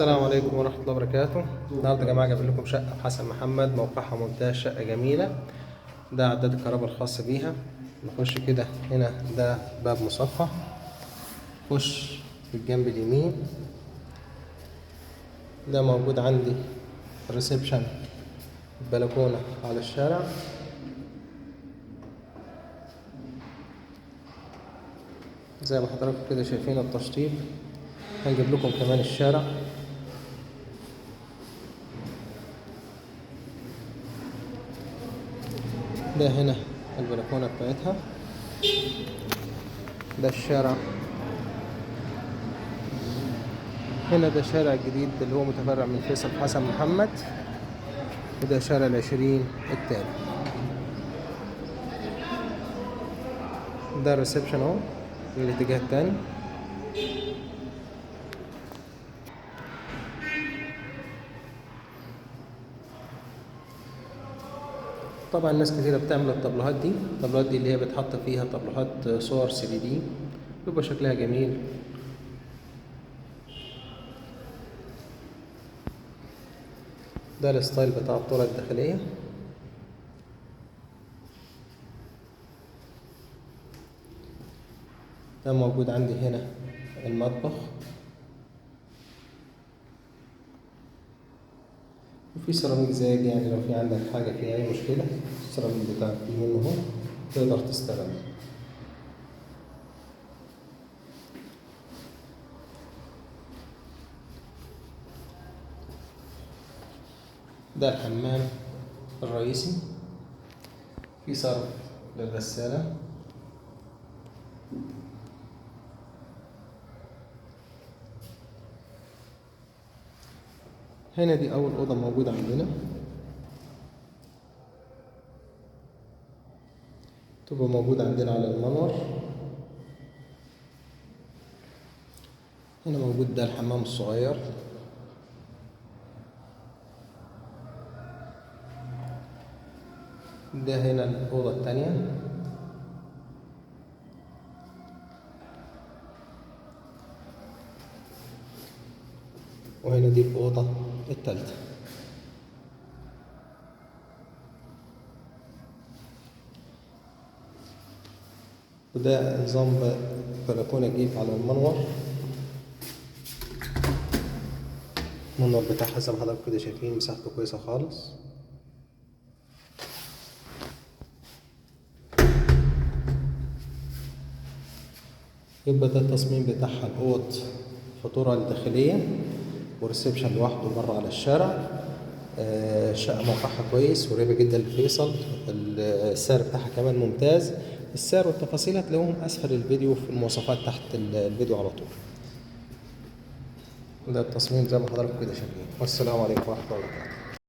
السلام عليكم ورحمة الله وبركاته. النهارده يا جماعة جايب لكم شقة في حسن محمد، موقعها ممتاز، شقة جميلة. ده عداد الكهرباء الخاص بيها. نخش كده هنا، ده باب مصفح. خش في الجنب اليمين، ده موجود عندي الريسبشن، البلكونة على الشارع. زي ما حضراتكم كده شايفين التشطيب. هنجيب لكم كمان الشارع. ده هنا البلكونة بتاعتها، ده الشارع. هنا ده شارع جديد اللي هو متفرع من فيصل حسن محمد، وده شارع العشرين التاني. ده الريسبشن اهو من الاتجاه التاني. طبعا ناس كتيرة بتعمل الطابلوهات دي، اللي هي بتحط فيها طابلوهات صور 3D، بيبقى شكلها جميل. ده الستايل بتاع الطرق الداخلية. ده موجود عندي هنا المطبخ، وفي سيراميك زايد، يعني لو في عندك حاجة فيها أي مشكلة السيراميك بتاعك فيه منه اهو، تقدر تستخدمه. ده الحمام الرئيسي، في صرف للغسالة. هنا دي أول أوضة موجودة عندنا، تبقى موجودة عندنا على المنور. هنا موجود ده الحمام الصغير. ده هنا الأوضة التانية. وهنا دي الأوضة التالتة. وده نظام بلكونة جيب على المنور. المنور بتاعها زي ما حضراتكم كده شايفين مساحته كويسة خالص. يبقى ده التصميم بتاعها، الأوض فاتورة الداخلية وريسبشن لوحده بره على الشارع. الشقة موقعها كويس وقريبة جدا لفيصل. السعر بتاعها كمان ممتاز. السعر والتفاصيل هتلاقوهم أسفل الفيديو في المواصفات تحت الفيديو على طول. ده التصميم زي ما حضراتكم كده شايفين. والسلام عليكم ورحمة الله وبركاته.